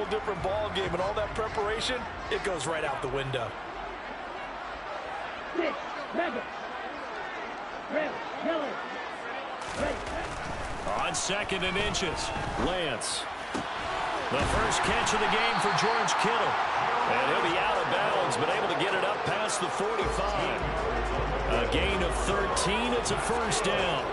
different ball game, and all that preparation, it goes right out the window. On 2nd and inches, Lance. The first catch of the game for George Kittle. And he'll be out of bounds, but able to get it up past the 45. A gain of 13. It's a first down.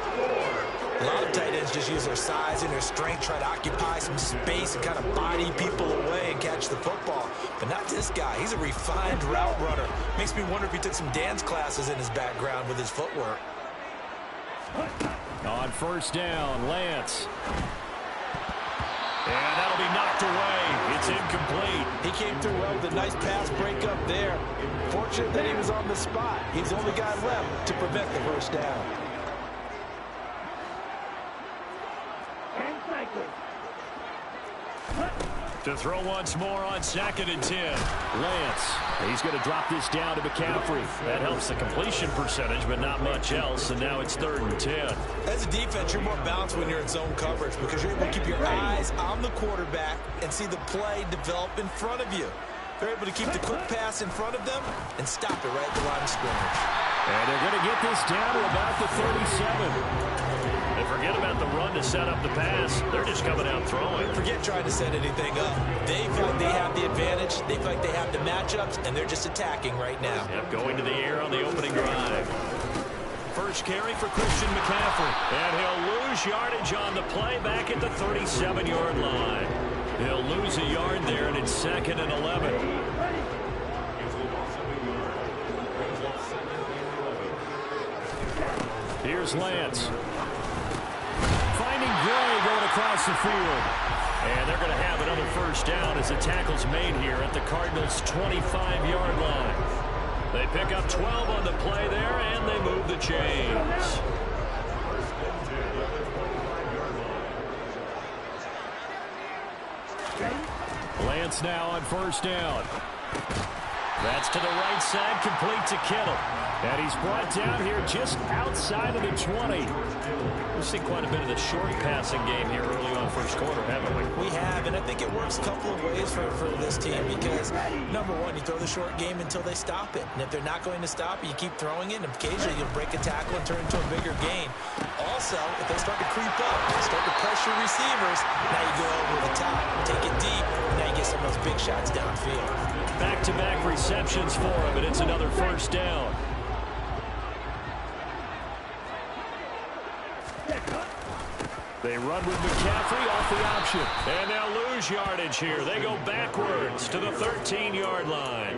A lot of tight ends just use their size and their strength, try to occupy some space and kind of body people away and catch the football. But not this guy. He's a refined route runner. Makes me wonder if he took some dance classes in his background with his footwork. On first down, Lance. And that'll be knocked away. It's incomplete. He came through well with a nice pass breakup there. Fortunate that he was on the spot. He's the only guy left to prevent the first down. To throw once more on 2nd and 10. Lance. He's going to drop this down to McCaffrey. That helps the completion percentage, but not much else. And now it's 3rd and 10. As a defense, you're more balanced when you're in zone coverage because you're able to keep your eyes on the quarterback and see the play develop in front of you. They're able to keep the quick pass in front of them and stop it right at the line of scrimmage. And they're going to get this down to about the 37. And forget about the run to set up the pass. They're just coming out throwing. Forget trying to set anything up. They feel like they have the advantage. They feel like they have the matchups, and they're just attacking right now. Yep, going to the air on the opening drive. First carry for Christian McCaffrey. And he'll lose yardage on the play back at the 37-yard line. He'll lose a yard there, and it's 2nd and 11. Here's Lance. Finding Gray going across the field. And they're going to have another first down as the tackle's made here at the Cardinals' 25-yard line. They pick up 12 on the play there, and they move the chains. Lance now on first down. That's to the right side, complete to Kittle. And he's brought down here just outside of the 20. We've seen quite a bit of the short passing game here early on first quarter, haven't we? We have, and I think it works a couple of ways for this team because, number one, you throw the short game until they stop it. And if they're not going to stop it, you keep throwing it, and occasionally you'll break a tackle and turn into a bigger gain. Also, if they start to creep up, start to pressure receivers, now you go over the top, take it deep, and now you get some of those big shots downfield. Back-to-back receptions for him, and it's another first down. They run with McCaffrey off the option. And they'll lose yardage here. They go backwards to the 13-yard line.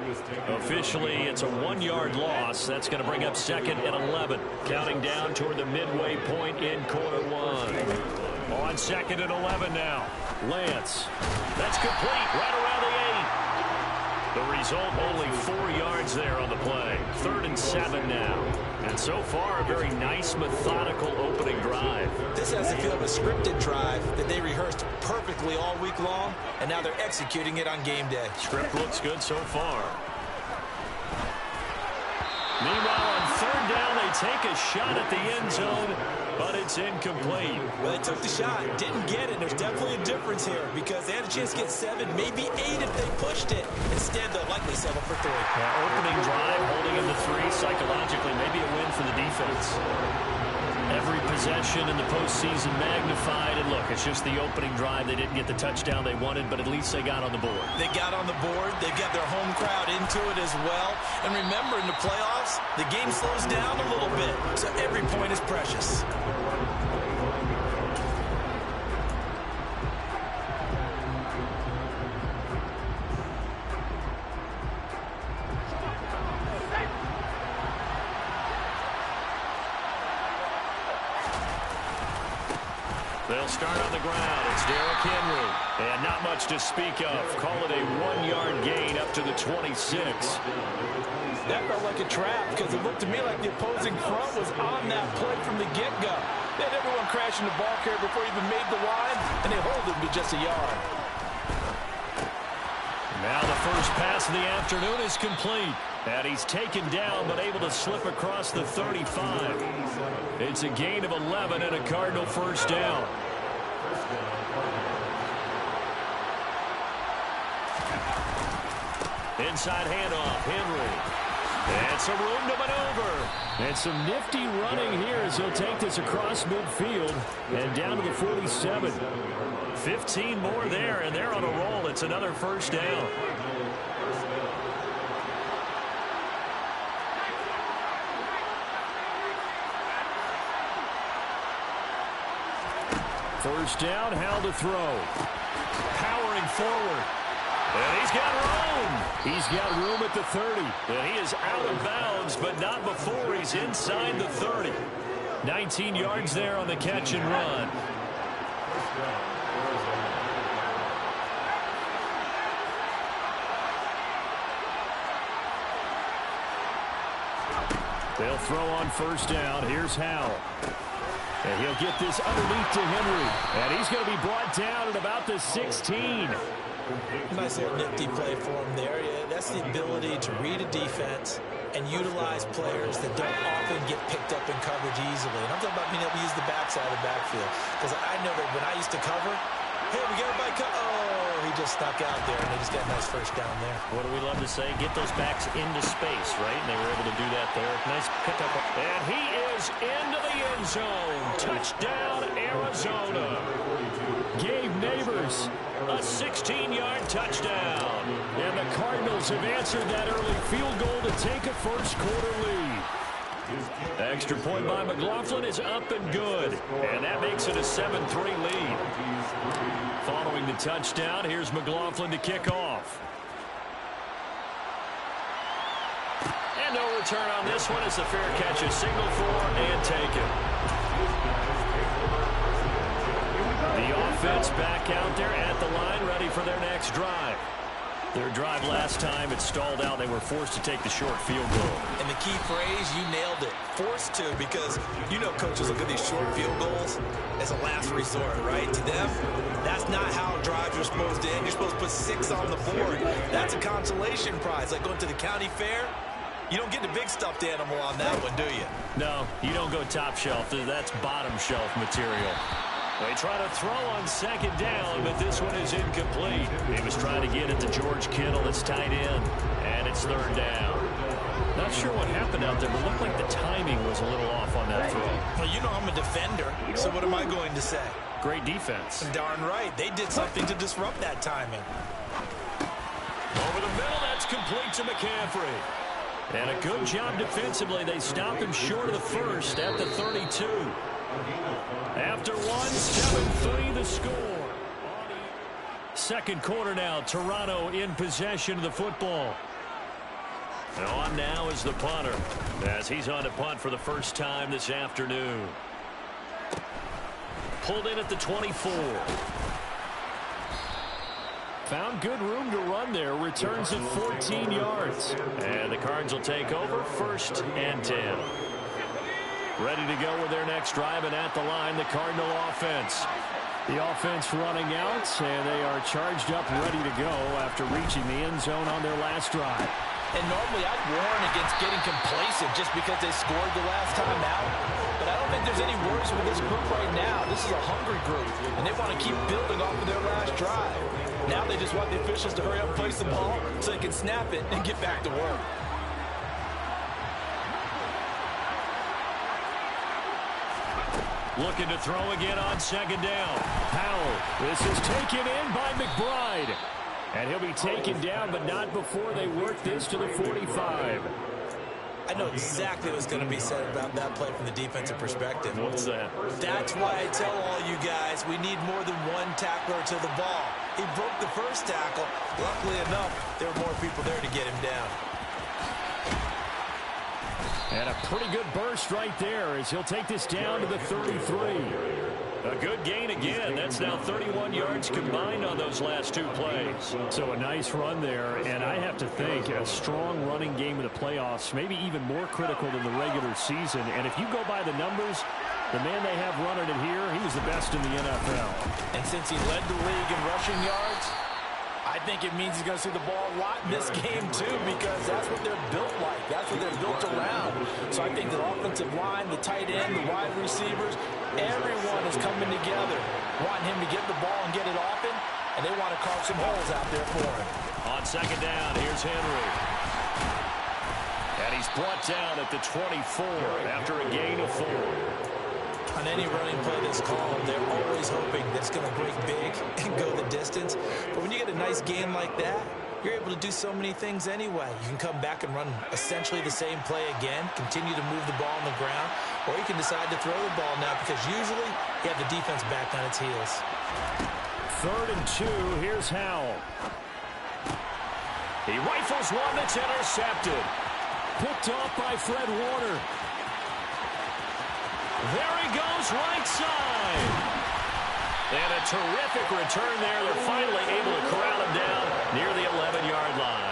Officially, it's a 1-yard loss. That's going to bring up 2nd and 11. Counting down toward the midway point in quarter one. On 2nd and 11 now. Lance. That's complete right around the 8. The result, only 4 yards there on the play. 3rd and 7 now. And so far, a very nice, methodical opening drive. This has the feel of a scripted drive that they rehearsed perfectly all week long, and now they're executing it on game day. Script looks good so far. Meanwhile, on 3rd down, they take a shot at the end zone, but it's incomplete. Well, they took the shot, didn't get it. There's definitely a difference here because they had a chance to get 7, maybe 8 if they pushed it. Instead, they'll likely settle for 3. Yeah, opening drive, holding in the 3 psychologically, maybe a win for the defense. Every possession in the postseason magnified, and look, it's just the opening drive. They didn't get the touchdown they wanted, but at least they got on the board. They got on the board. They've got their home crowd into it as well. And remember, in the playoffs, the game slows down a little bit, so every point is precious. They'll start on the ground. It's Derrick Henry. And not much to speak of. Call it a 1-yard gain up to the 26. That felt like a trap because it looked to me like the opposing front was on that play from the get-go. They had everyone crashing the ball carrier before he even made the line, and they hold him to just a yard. Now the first pass of the afternoon is complete. And he's taken down but able to slip across the 35. It's a gain of 11 and a Cardinal first down. Inside handoff, Henry. And some room to maneuver. And some nifty running here as he'll take this across midfield and down to the 47. 15 more there, and they're on a roll. It's another first down. First down, Howell to throw. Powering forward. And he's got room. He's got room at the 30. And he is out of bounds, but not before he's inside the 30. 19 yards there on the catch and run. They'll throw on first down. Here's Howell. And he'll get this underneath to Henry. And he's going to be brought down at about the 16. Nice little nifty play for him there. Yeah, that's the ability to read a defense and utilize players that don't often get picked up in coverage easily. And I'm talking about being able to use the backside of the backfield. Because I know that when I used to cover, hey, we got everybody oh, he just snuck out there, and they just got a nice first down there. What do we love to say? Get those backs into space, right? And they were able to do that there. Nice pickup. And he is into the end zone. Touchdown, Arizona. Gabe Neighbors, a 16-yard touchdown. And the Cardinals have answered that early field goal to take a first-quarter lead. Extra point by McLaughlin is up and good. And that makes it a 7-3 lead. Following the touchdown, here's McLaughlin to kick off. And no return on this one as the fair catch is signaled for and taken. The offense back out there at the line, ready for their next drive. Their drive last time, it stalled out. They were forced to take the short field goal. And the key phrase, you nailed it, forced to, because you know coaches look at these short field goals as a last resort, right? To them, that's not how drives are supposed to end. You're supposed to put 6 on the board. That's a consolation prize. Like going to the county fair, you don't get the big stuffed animal on that one, do you? No, you don't go top shelf. That's bottom shelf material. They try to throw on second down, but this one is incomplete. He was trying to get it to George Kittle. It's tight end, and it's third down. Not sure what happened out there, but it looked like the timing was a little off on that throw. Well, you know I'm a defender, so what am I going to say? Great defense. Darn right. They did something to disrupt that timing. Over the middle, that's complete to McCaffrey. And a good job defensively. They stop him short of the first at the 32. After one, 7-3 the score. Second quarter now, Toronto in possession of the football. And on now is the punter, as he's on to punt for the first time this afternoon. Pulled in at the 24. Found good room to run there. Returns at 14 yards. And the Cards will take over, 1st and 10. Ready to go with their next drive, and at the line, the Cardinal offense. The offense running out, and they are charged up, ready to go after reaching the end zone on their last drive. And normally I'd warn against getting complacent just because they scored the last time out. But I don't think there's any worries with this group right now. This is a hungry group, and they want to keep building off of their last drive. Now they just want the officials to hurry up and place the ball so they can snap it and get back to work. Looking to throw again on second down. Howell. This is taken in by McBride. And he'll be taken down, but not before they work this to the 45. I know exactly what's going to be said about that play from the defensive perspective. What's that? That's why I tell all you guys we need more than one tackler to the ball. He broke the first tackle. Luckily enough, there were more people there to get him down. And a pretty good burst right there as he'll take this down to the 33. A good gain again. That's now 31 yards combined on those last 2 plays. So a nice run there, and I have to think a strong running game in the playoffs, maybe even more critical than the regular season. And if you go by the numbers, the man they have running it here, he was the best in the NFL. And since he led the league in rushing yards, I think it means he's going to see the ball a lot in this game, too, because that's what they're built like. That's what they're built around. So I think the offensive line, the tight end, the wide receivers, everyone is coming together, wanting him to get the ball and get it often, and they want to carve some holes out there for him. On second down, here's Henry. And he's brought down at the 24 after a gain of 4. On any running play that's called, they're always hoping that it's going to break big and go the distance. But when you get a nice gain like that, you're able to do so many things anyway. You can come back and run essentially the same play again, continue to move the ball on the ground, or you can decide to throw the ball now because usually you have the defense back on its heels. 3rd and 2, here's Howell. He rifles one that's intercepted. Picked off by Fred Warner. There he goes, right side. And a terrific return there. They're finally able to corral him down near the 11-yard line.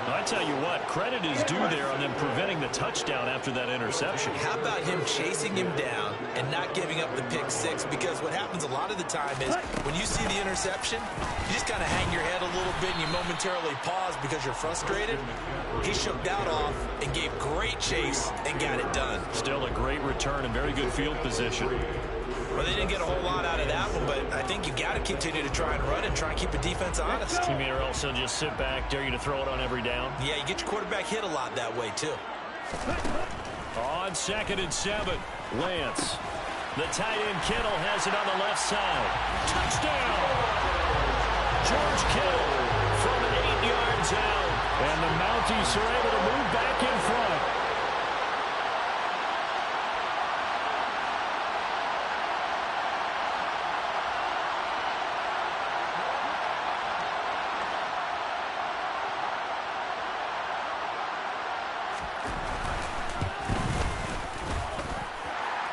I tell you what, credit is due there on them preventing the touchdown after that interception. How about him chasing him down and not giving up the pick six? Because what happens a lot of the time is when you see the interception, you just kind of hang your head a little bit and you momentarily pause because you're frustrated. He shook that off and gave great chase and got it done. Still a great return and very good field position. Well, they didn't get a whole lot out of that one, but I think you got to continue to try and run and try and keep the defense honest. You mean or else they'll just sit back, dare you to throw it on every down? Yeah, you get your quarterback hit a lot that way, too. On 2nd and 7, Lance. The tight end Kittle has it on the left side. Touchdown! George Kittle from 8 yards out. And the Mounties are able to move back in front.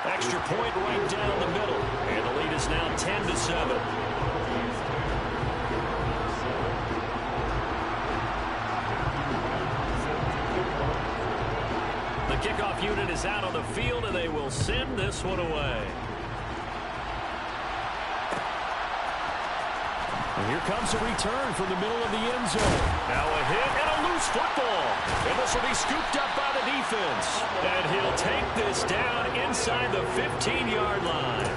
Extra point right down the middle. And the lead is now 10-7. The kickoff unit is out on the field, and they will send this one away. And here comes a return from the middle of the end zone. Now a hit and a loose football. And this will be scooped up by the defense. And he'll take this down inside the 15-yard line.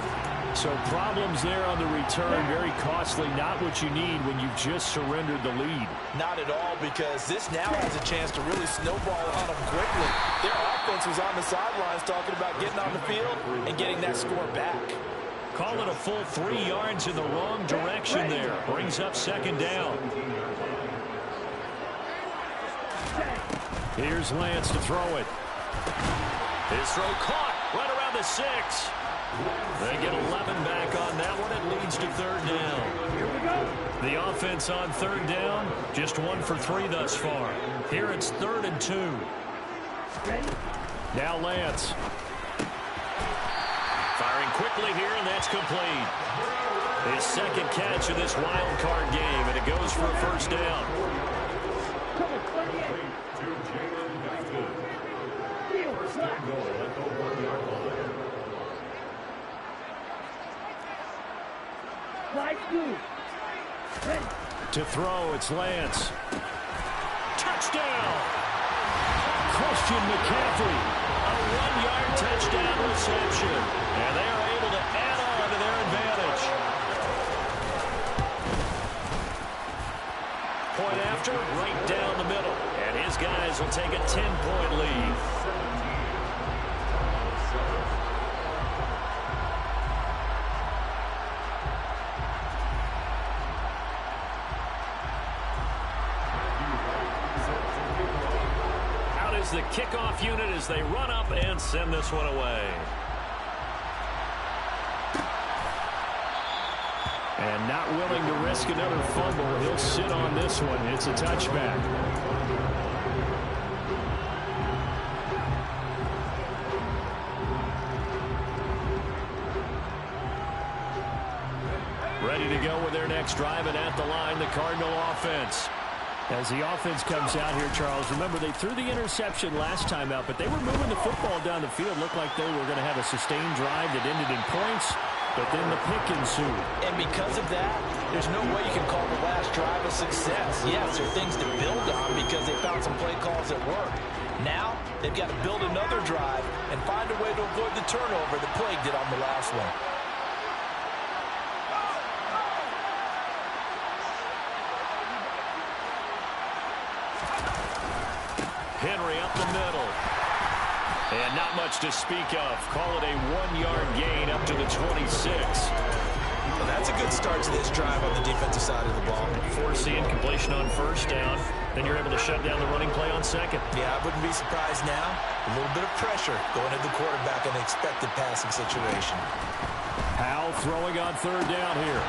So problems there on the return, very costly, not what you need when you just surrendered the lead. Not at all, because this now has a chance to really snowball on them quickly. Their offense was on the sidelines talking about getting on the field and getting that score back. Call it a full 3 yards in the wrong direction there. Brings up 2nd down. Here's Lance to throw it. His throw caught right around the 6. They get 11 back on that one. It leads to 3rd down. The offense on 3rd down, just 1 for 3 thus far. Here it's 3rd and 2. Now Lance. Firing quickly here, and that's complete. His 2nd catch of this wild card game, and it goes for a 1st down. To throw, it's Lance. Touchdown! Christian McCaffrey. A 1-yard touchdown reception. And they are able to add on to their advantage. Point after, right down the middle. And his guys will take a 10-point lead. The kickoff unit as they run up and send this one away. And not willing to risk another fumble, he'll sit on this one. It's a touchback. Ready to go with their next drive, and at the line, the Cardinal offense. As the offense comes out here, Charles, remember they threw the interception last time out, but they were moving the football down the field. Looked like they were going to have a sustained drive that ended in points, but then the pick ensued. And because of that, there's no way you can call the last drive a success. Yes, there are things to build on because they found some play calls that work. Now, they've got to build another drive and find a way to avoid the turnover that plagued it on the last one. Henry up the middle. And not much to speak of. Call it a 1-yard gain up to the 26. Well, that's a good start to this drive on the defensive side of the ball. Forcing completion on first down. Then you're able to shut down the running play on second. Yeah, I wouldn't be surprised now. A little bit of pressure going at the quarterback in an expected passing situation. Powell throwing on third down here.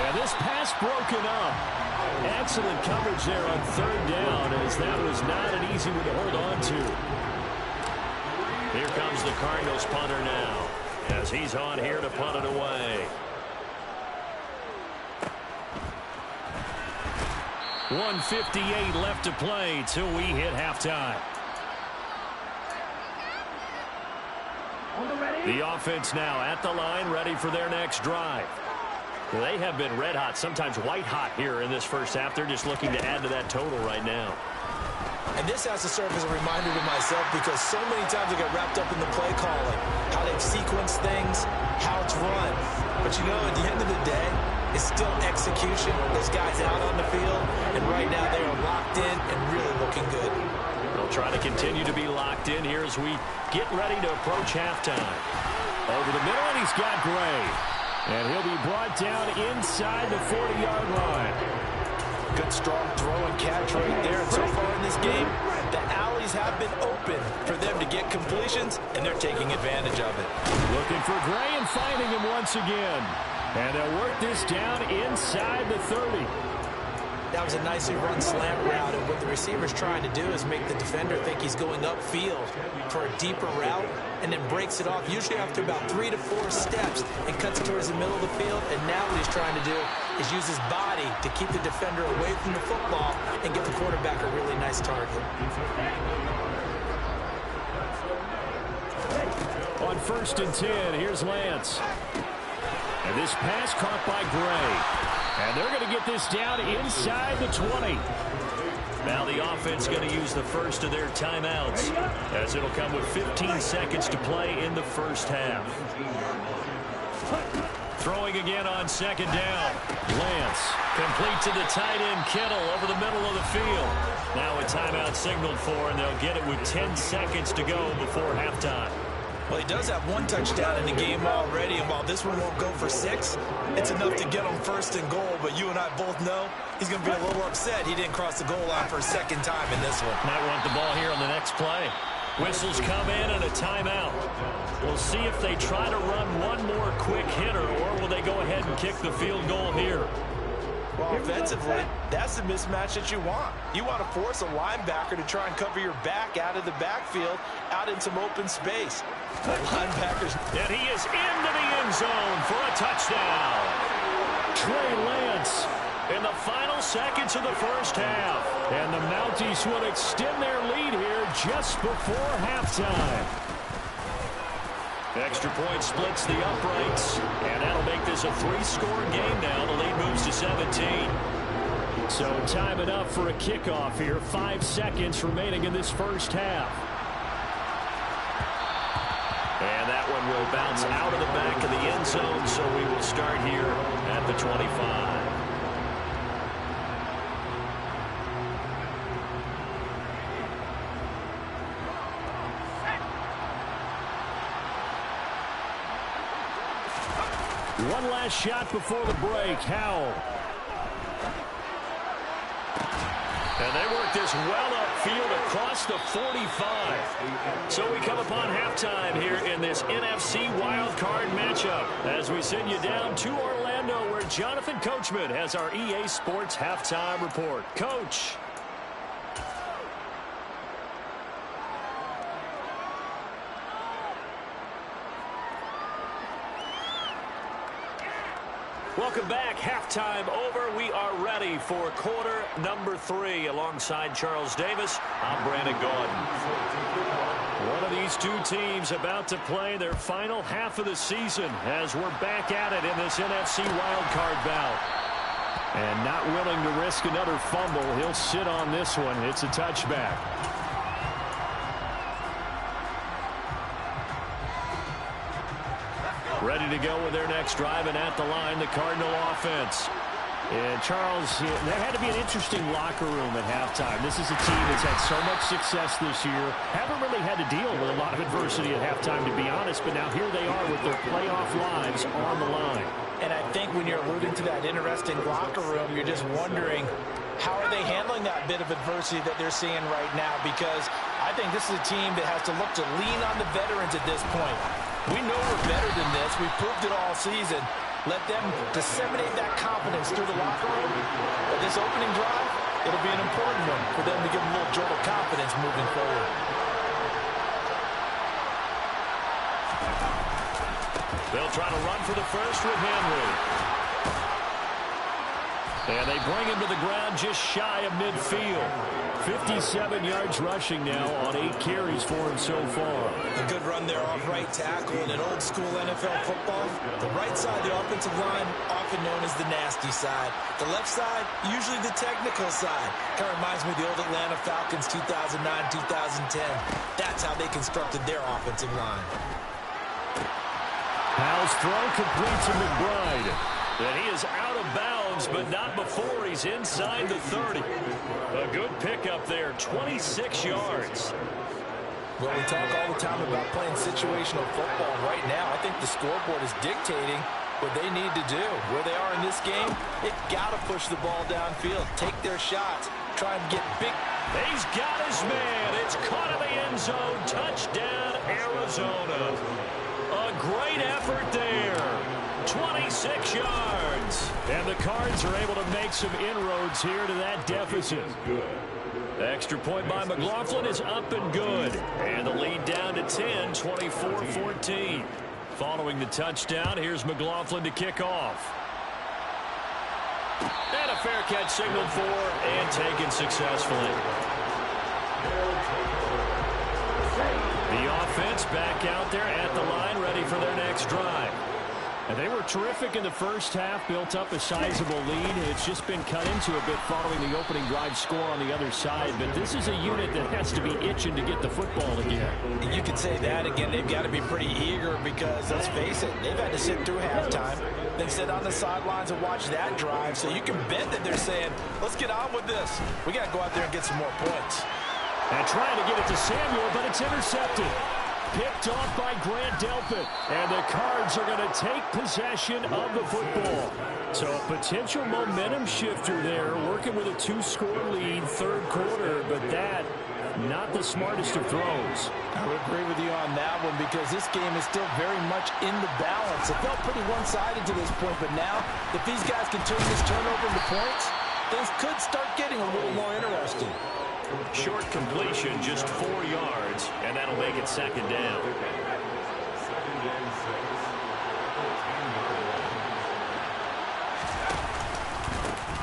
And this pass broken up. Excellent coverage there on third down, as that was not an easy one to hold on to. Here comes the Cardinals punter now, as he's on here to punt it away. 1:58 left to play till we hit halftime. The offense now at the line, ready for their next drive. They have been red hot, sometimes white hot here in this first half. They're just looking to add to that total right now. And this has to serve as a reminder to myself, because so many times I get wrapped up in the play calling, how they've sequenced things, how it's run. But you know, at the end of the day, it's still execution. Those guys out on the field, and right now they are locked in and really looking good. They'll try to continue to be locked in here as we get ready to approach halftime. Over the middle, and he's got Gray. And he'll be brought down inside the 40-yard line. Good strong throw and catch right there. And so far in this game, the alleys have been open for them to get completions, and they're taking advantage of it. Looking for Gray and finding him once again. And they'll work this down inside the 30. That was a nicely run slant route, and what the receiver's trying to do is make the defender think he's going upfield for a deeper route, and then breaks it off, usually after about 3 to 4 steps, and cuts towards the middle of the field. And now what he's trying to do is use his body to keep the defender away from the football and give the quarterback a really nice target. On 1st and 10, here's Lance. And this pass caught by Gray. And they're going to get this down inside the 20. Now the offense going to use the first of their timeouts, as it'll come with 15 seconds to play in the first half. Throwing again on second down. Lance complete to the tight end Kittle over the middle of the field. Now a timeout signaled for, and they'll get it with 10 seconds to go before halftime. Well, he does have 1 touchdown in the game already, and while this one won't go for 6, it's enough to get him 1st and goal. But you and I both know he's going to be a little upset he didn't cross the goal line for a second time in this one. Might want the ball here on the next play. Whistles come in and a timeout. We'll see if they try to run one more quick hitter, or will they go ahead and kick the field goal here. Well, offensively, that's the mismatch that you want. You want to force a linebacker to try and cover your back out of the backfield, out in some open space. The linebackers. And he is into the end zone for a touchdown. Trey Lance in the final seconds of the first half. And the Mounties will extend their lead here just before halftime. Extra point splits the uprights, and that'll make this a 3-score game now. The lead moves to 17. So time enough for a kickoff here. 5 seconds remaining in this first half. And that one will bounce out of the back of the end zone, so we will start here at the 25. One last shot before the break. Howell. And they work this well upfield across the 45. So we come upon halftime here in this NFC wildcard matchup as we send you down to Orlando, where Jonathan Coachman has our EA Sports halftime report. Coach. Welcome back. Halftime over. We are ready for quarter number 3. Alongside Charles Davis, I'm Brandon Gaudin. One of these two teams about to play their final half of the season as we're back at it in this NFC wildcard bout. And not willing to risk another fumble, he'll sit on this one. It's a touchback. Ready to go with their next drive, and at the line, the Cardinal offense. And, Charles, that had to be an interesting locker room at halftime. This is a team that's had so much success this year. Haven't really had to deal with a lot of adversity at halftime, to be honest. But now here they are with their playoff lives on the line. And I think when you're alluding to that interesting locker room, you're just wondering, how are they handling that bit of adversity that they're seeing right now? Because I think this is a team that has to look to lean on the veterans at this point. We know we're better than this. We've proved it all season. Let them disseminate that confidence through the locker room. But this opening drive, it'll be an important one for them to give them a little jolt of confidence moving forward. They'll try to run for the first with Henry. And they bring him to the ground just shy of midfield. 57 yards rushing now on 8 carries for him so far. A good run there off right tackle in an old-school NFL football. The right side of the offensive line, often known as the nasty side. The left side, usually the technical side. Kind of reminds me of the old Atlanta Falcons 2009-2010. That's how they constructed their offensive line. Powell's throw complete to McBride. And he is out of bounds, but not before he's inside the 30. A good pickup there, 26 yards. Well, we talk all the time about playing situational football. Right now, I think the scoreboard is dictating what they need to do. Where they are in this game, they've got to push the ball downfield, take their shots, try and get big. He's got his man. It's caught in the end zone. Touchdown, Arizona. A great effort there. 26 yards. And the Cards are able to make some inroads here to that deficit. The extra point by McLaughlin is up and good. And the lead down to 10, 24-14. Following the touchdown, here's McLaughlin to kick off. And a fair catch signaled for and taken successfully. The offense back out there at the line, ready for their next drive. And they were terrific in the first half, built up a sizable lead. It's just been cut into a bit following the opening drive score on the other side. But this is a unit that has to be itching to get the football again. You could say that again. They've got to be pretty eager because, let's face it, they've had to sit through halftime, then sit on the sidelines and watch that drive. So you can bet that they're saying, let's get on with this. We got to go out there and get some more points. And trying to get it to Samuel, but it's intercepted. Picked off by Grant Delpit. And the Cards are going to take possession of the football. So a potential momentum shifter there, working with a 2-score lead, third quarter. But that, not the smartest of throws. I would agree with you on that one because this game is still very much in the balance. It felt pretty one-sided to this point, but now, if these guys can turn this turnover into points, things could start getting a little more interesting. Short completion, just 4 yards, and that'll make it second down.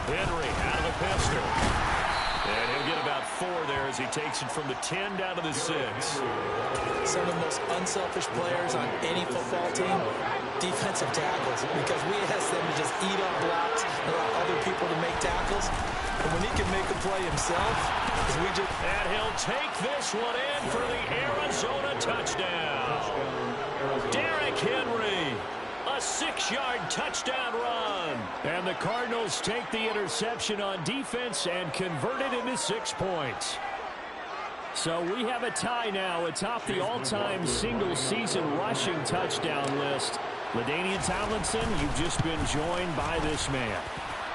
Henry out of the pistol. And he'll get about 4 there as he takes it from the 10 down to the 6. Some of the most unselfish players on any football team, defensive tackles, because we ask them to just eat up blocks and allow other people to make tackles. And when he can make a play himself, and he'll take this one in for the Arizona touchdown. Derrick Henry, a 6-yard touchdown run. And the Cardinals take the interception on defense and convert it into 6 points. So we have a tie now atop the all-time single-season rushing touchdown list. LaDainian Tomlinson, you've just been joined by this man.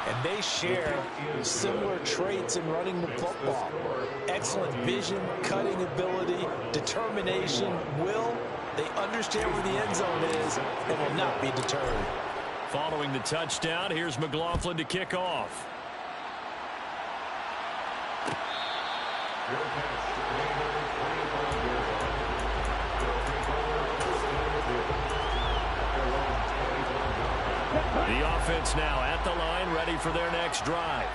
And they share similar traits in running the football. Excellent vision, cutting ability, determination, will. They understand where the end zone is and will not be deterred. Following the touchdown, here's McLaughlin to kick off. The offense now at the line, ready for their next drive.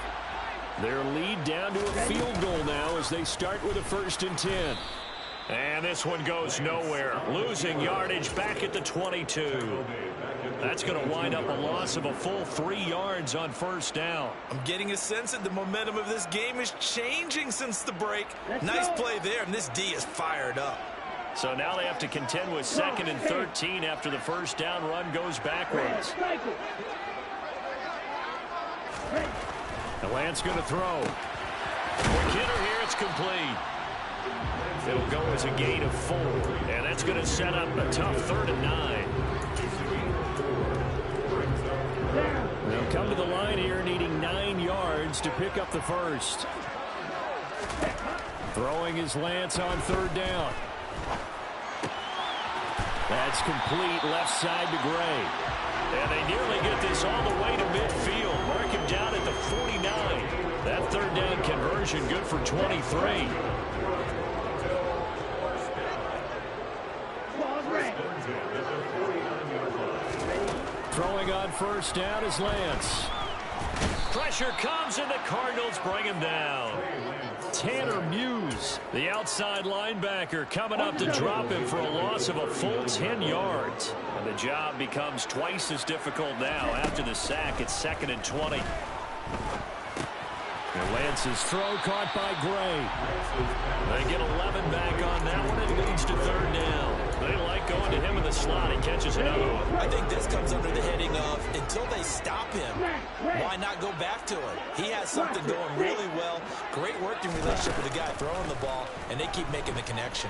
Their lead down to a field goal now as they start with a 1st and 10. And this one goes nowhere. Losing yardage back at the 22. That's going to wind up a loss of a full 3 yards on 1st down. I'm getting a sense that the momentum of this game is changing since the break. Nice play there, and this D is fired up. So now they have to contend with 2nd and 13 after the 1st down run goes backwards. And Lance going to throw. Quick hitter here, it's complete. It'll go as a gain of 4, and that's going to set up a tough 3rd and 9. They'll come to the line here needing 9 yards to pick up the first. Throwing is Lance on 3rd down. That's complete left side to Gray. And they nearly get this all the way to midfield. Mark him down at the 49. That 3rd down conversion good for 23. Throwing on 1st down is Lance. Pressure comes and the Cardinals bring him down. Tanner Muse, the outside linebacker, coming up to drop him for a loss of a full 10 yards. And the job becomes twice as difficult now after the sack. It's 2nd and 20. And Lance's throw caught by Gray. They get 11 back on that one. It leads to 3rd down. They like going to him in the slot. He catches another one. I think this comes under the heading of until they stop him, why not go back to him? He has something going really well. Great working relationship with the guy throwing the ball, and they keep making the connection.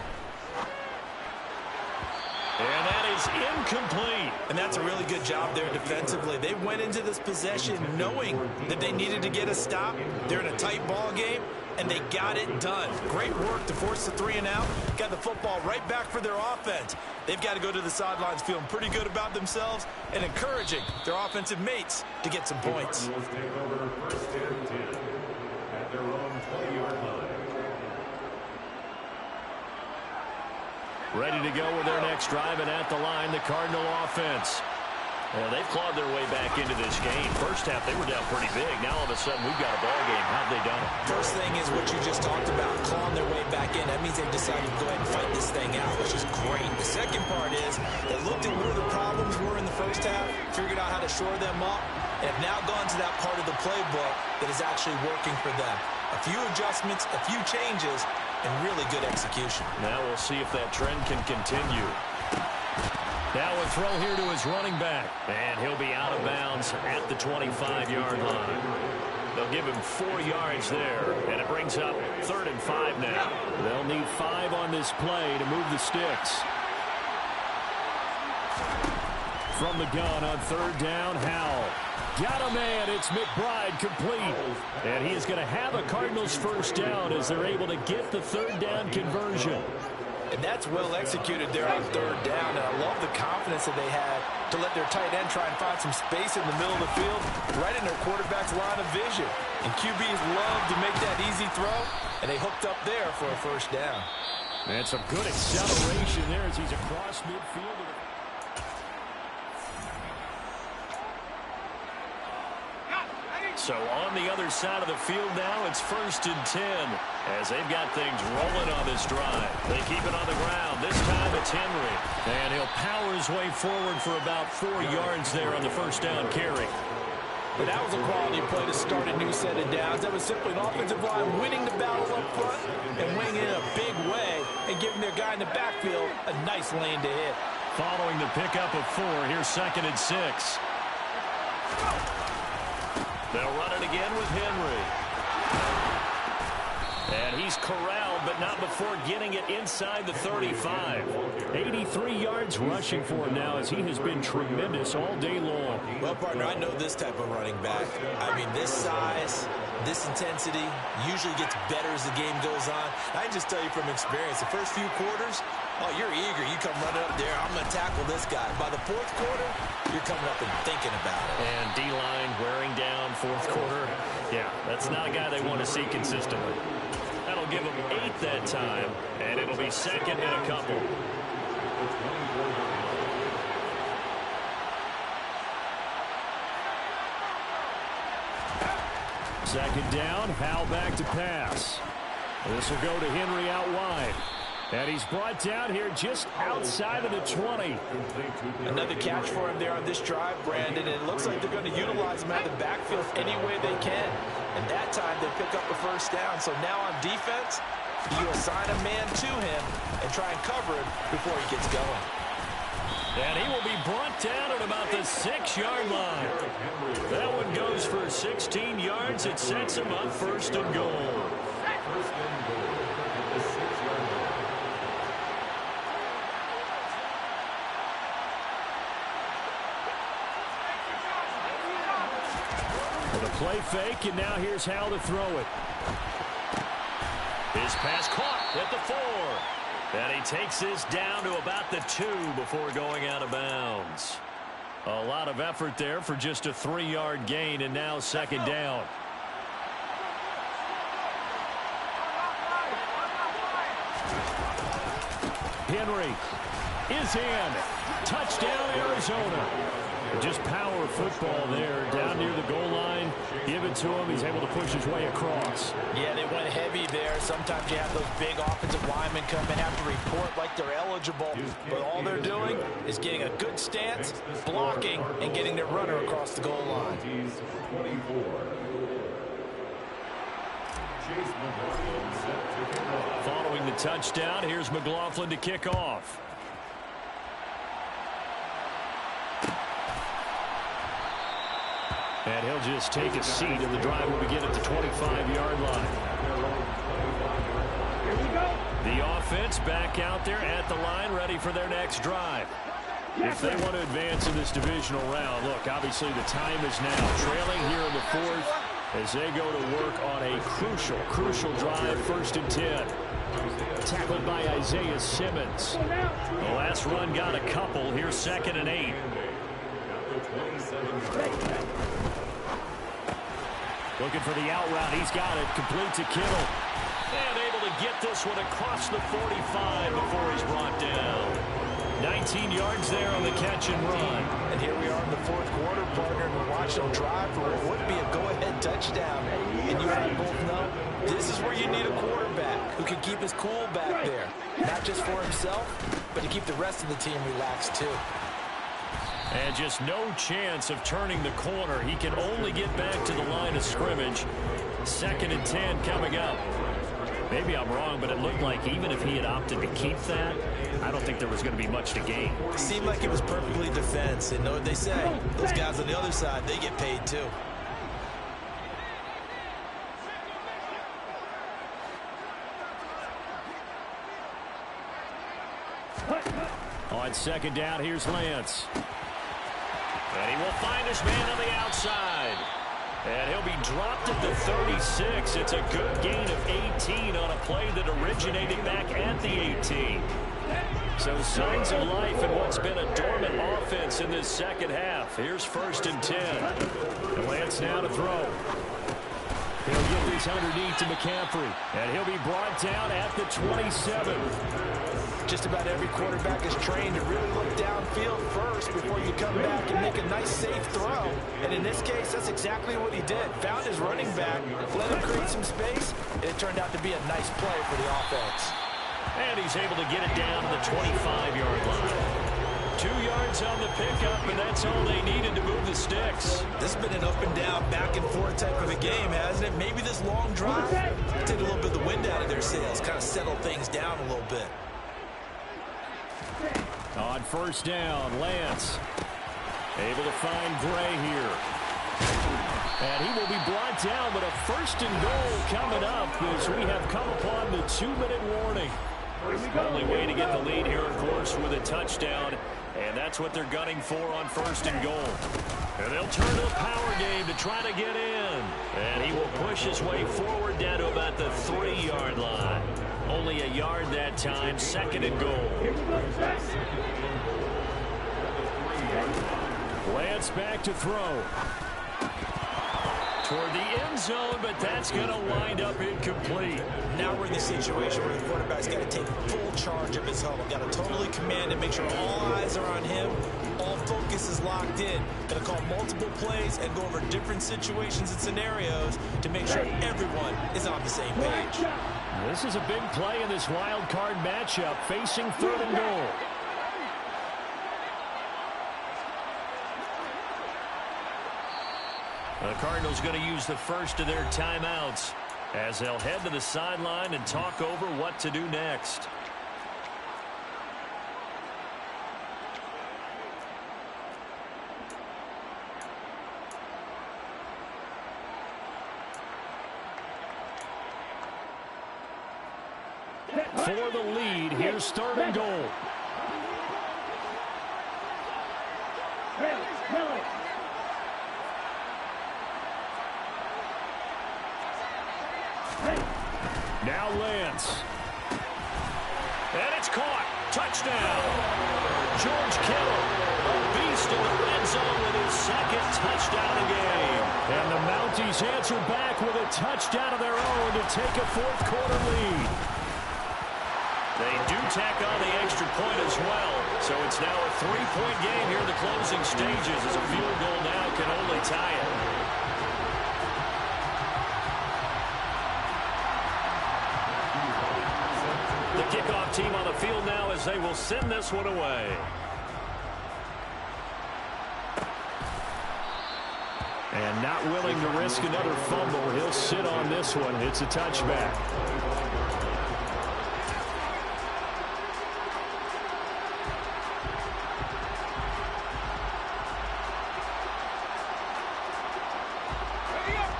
And that is incomplete. And that's a really good job there defensively. They went into this possession knowing that they needed to get a stop. They're in a tight ball game, and they got it done. Great work to force the 3 and out. Got the football right back for their offense. They've got to go to the sidelines feeling pretty good about themselves and encouraging their offensive mates to get some points. Ready to go with their next drive, and at the line, the Cardinal offense. Well, they've clawed their way back into this game. First half, they were down pretty big. Now, all of a sudden, we've got a ball game. How've they done it? First thing is what you just talked about, clawing their way back in. That means they've decided to go ahead and fight this thing out, which is great. The second part is they looked at where the problems were in the first half, figured out how to shore them up, and have now gone to that part of the playbook that is actually working for them. A few adjustments, a few changes, and really good execution. Now we'll see if that trend can continue. Now a throw here to his running back. And he'll be out of bounds at the 25-yard line. They'll give him 4 yards there, and it brings up 3rd and 5 now. They'll need 5 on this play to move the sticks. From the gun on 3rd down, Howell. Got a man. It's McBride complete. And he is going to have a Cardinals first down as they're able to get the 3rd down conversion. And that's well executed there on 3rd down. And I love the confidence that they had to let their tight end try and find some space in the middle of the field, right in their quarterback's line of vision. And QBs love to make that easy throw, and they hooked up there for a first down. And some good acceleration there as he's across midfield. So on the other side of the field now, it's 1st and 10 as they've got things rolling on this drive. They keep it on the ground. This time it's Henry. And he'll power his way forward for about 4 yards there on the first down carry. But that was a quality play to start a new set of downs. That was simply an offensive line winning the battle up front and winning it in a big way and giving their guy in the backfield a nice lane to hit. Following the pickup of 4, here's 2nd and 6. They'll run it again with Henry. And he's corralled, but not before getting it inside the 35. 83 yards rushing for him now as he has been tremendous all day long. Well, partner, I know this type of running back. I mean, this size, this intensity usually gets better as the game goes on. I can just tell you from experience, the first few quarters, oh, you're eager. You come running up there. I'm going to tackle this guy. By the 4th quarter, you're coming up and thinking about it. And D-line wearing down 4th quarter. Yeah, that's not a guy they want to see consistently. That'll give them 8 that time, and it'll be 2nd and a couple. Second down, Howell back to pass. This will go to Henry out wide. And he's brought down here just outside of the 20. Another catch for him there on this drive, Brandon. It looks like they're going to utilize him out of the backfield any way they can. And that time they pick up the first down. So now on defense, you assign a man to him and try and cover him before he gets going. And he will be brought down at about the 6-yard line. That one goes for 16 yards. It sets him up first and goal. The play fake, and now here's how to throw it. His pass caught at the 4. And he takes this down to about the 2 before going out of bounds. A lot of effort there for just a 3-yard gain, and now second down. Henry is in. Touchdown, Arizona. Just power football there down near the goal line. Give it to him. He's able to push his way across. Yeah, they went heavy there. Sometimes you have those big offensive linemen come and have to report like they're eligible. But all they're doing is getting a good stance, blocking, and getting their runner across the goal line. Following the touchdown, here's McLaughlin to kick off. And he'll just take a seat, and the drive will begin at the 25-yard line. The offense back out there at the line, ready for their next drive. If they want to advance in this divisional round, look, obviously the time is now. Trailing here in the 4th as they go to work on a crucial drive, 1st and 10. Tackled by Isaiah Simmons. The last run got a couple. Here's 2nd and 8. Looking for the out route. He's got it. Complete to Kittle. And able to get this one across the 45 before he's brought down. 19 yards there on the catch and run. And here we are in the 4th quarter, partner, and we're watching them drive for what would be a go-ahead touchdown. And you and I both know this is where you need a quarterback who can keep his cool back there. Not just for himself, but to keep the rest of the team relaxed too. And just no chance of turning the corner. He can only get back to the line of scrimmage. 2nd and 10 coming up. Maybe I'm wrong, but it looked like even if he had opted to keep that, I don't think there was going to be much to gain. It seemed like it was perfectly defense. And know what they say? Those guys on the other side, they get paid too. On 2nd down, here's Lance. And he will find his man on the outside. And he'll be dropped at the 36. It's a good gain of 18 on a play that originated back at the 18. So signs of life in what's been a dormant offense in this second half. Here's 1st and 10. And Lance now to throw. He'll get this underneath to McCaffrey. And he'll be brought down at the 27. Just about every quarterback is trained to really look downfield first before you come back and make a nice, safe throw. And in this case, that's exactly what he did. Found his running back, let him create some space, and it turned out to be a nice play for the offense. And he's able to get it down to the 25-yard line. 2 yards on the pickup, and that's all they needed to move the sticks. This has been an up and down, back and forth type of a game, hasn't it? Maybe this long drive take a little bit of the wind out of their sails, kind of settle things down a little bit. On 1st down, Lance able to find Gray here. And he will be brought down, but a 1st and goal coming up as we have come upon the 2-minute warning. Only way to get the lead here, of course, with a touchdown. And that's what they're gunning for on 1st and goal. And they'll turn to a power game to try to get in. And he will push his way forward down to about the 3-yard line. Only a yard that time, 2nd and goal. Lance back to throw. Toward the end zone, but that's going to wind up incomplete. Now we're in the situation where the quarterback's got to take full charge of his huddle. Got to totally command and make sure all eyes are on him. All focus is locked in. Going to call multiple plays and go over different situations and scenarios to make sure everyone is on the same page. This is a big play in this wild card matchup, facing 3rd and goal. The Cardinals going to use the first of their timeouts as they'll head to the sideline and talk over what to do next. For the lead, here's 3rd and goal. Now Lance. And it's caught. Touchdown. George Kittle, a beast in the red zone with his 2nd touchdown of the game. And the Mounties answer back with a touchdown of their own to take a 4th quarter lead. They do tack on the extra point as well. So it's now a 3-point game here in the closing stages as a field goal now can only tie it. The kickoff team on the field now as they will send this one away. And not willing to risk another fumble. He'll sit on this one. It's a touchback.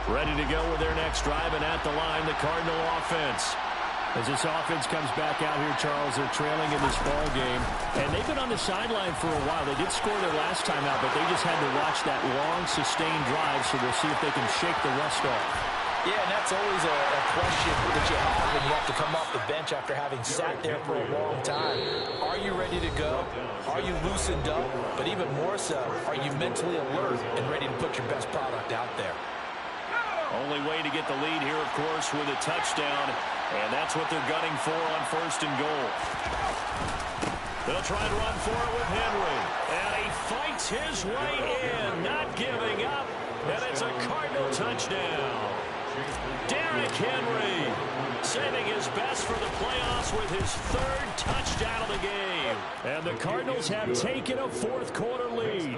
Ready to go with their next drive, and at the line, the Cardinal offense. As this offense comes back out here, Charles, they're trailing in this ball game. And they've been on the sideline for a while. They did score their last time out, but they just had to watch that long, sustained drive, so we'll see if they can shake the rust off. Yeah, and that's always a question that you have when you have to come off the bench after having sat there for a long time. Are you ready to go? Are you loosened up? But even more so, are you mentally alert and ready to put your best product out there? Only way to get the lead here, of course, with a touchdown. And that's what they're gunning for on 1st and goal. They'll try and run for it with Henry. And he fights his way in, not giving up. And it's a Cardinal touchdown. Derrick Henry saving his best for the playoffs with his 3rd touchdown of the game. And the Cardinals have taken a 4th quarter lead.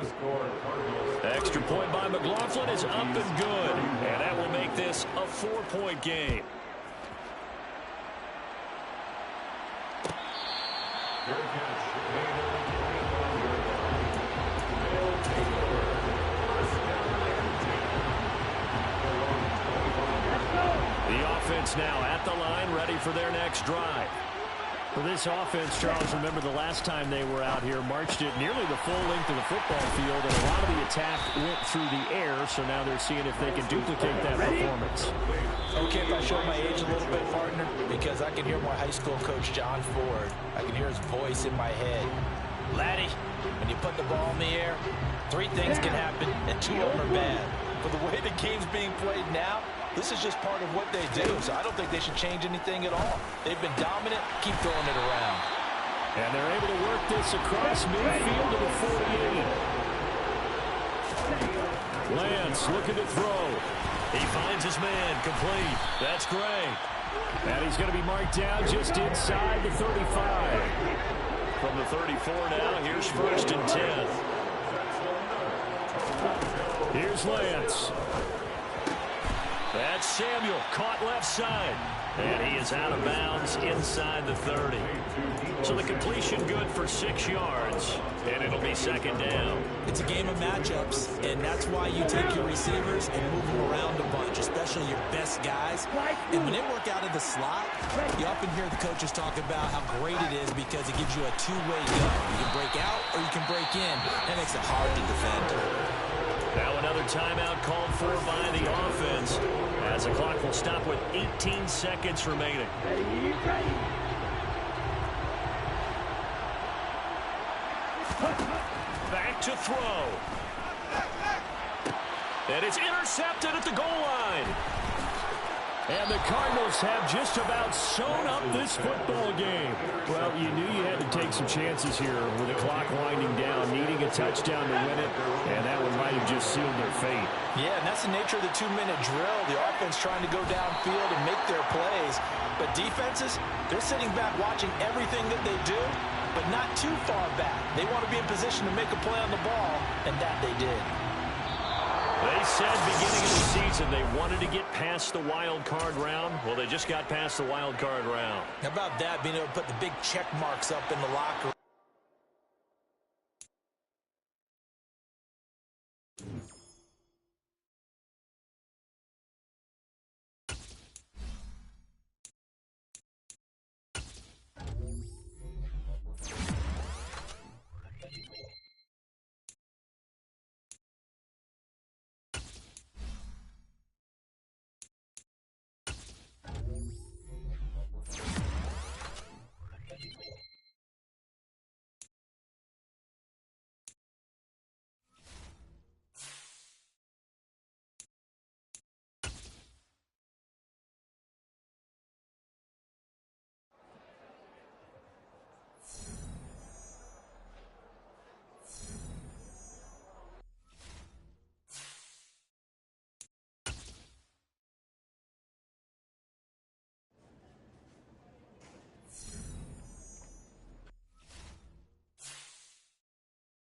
Extra point by McLaughlin is up and good. And that will make this a 4-point game. The offense now at the line, ready for their next drive. For this offense, Charles, remember the last time they were out here, marched it nearly the full length of the football field, and a lot of the attack went through the air, so now they're seeing if they can duplicate that performance. Okay, if I show my age a little bit, partner, because I can hear my high school coach, John Ford. I can hear his voice in my head. Laddie, when you put the ball in the air, 3 things can happen, and 2 of them are bad. For the way the game's being played now, this is just part of what they do, so I don't think they should change anything at all. They've been dominant. Keep throwing it around. And they're able to work this across midfield to the 48. Lance looking to throw. He finds his man, complete. That's great. And he's going to be marked down just inside the 35. From the 34 now, here's 1st and 10. Here's Lance. That's Samuel, caught left side. And he is out of bounds inside the 30. So the completion good for 6 yards. And it'll be 2nd down. It's a game of matchups, and that's why you take your receivers and move them around a bunch, especially your best guys. And when they work out of the slot, you often hear the coaches talk about how great it is because it gives you a 2-way go. You can break out or you can break in. That makes it hard to defend. Now another timeout called for by the offense as the clock will stop with 18 seconds remaining. Back to throw. And it's intercepted at the goal line. And the Cardinals have just about sewn up this football game. Well, you knew you had to take some chances here with the clock winding down, needing a touchdown to win it, and that one might have just sealed their fate. Yeah, and that's the nature of the 2-minute drill. The offense trying to go downfield and make their plays. But defenses, they're sitting back watching everything that they do, but not too far back. They want to be in position to make a play on the ball, and that they did. They said beginning of the season they wanted to get past the wild card round. Well, they just got past the wild card round. How about that, being able to put the big check marks up in the locker room?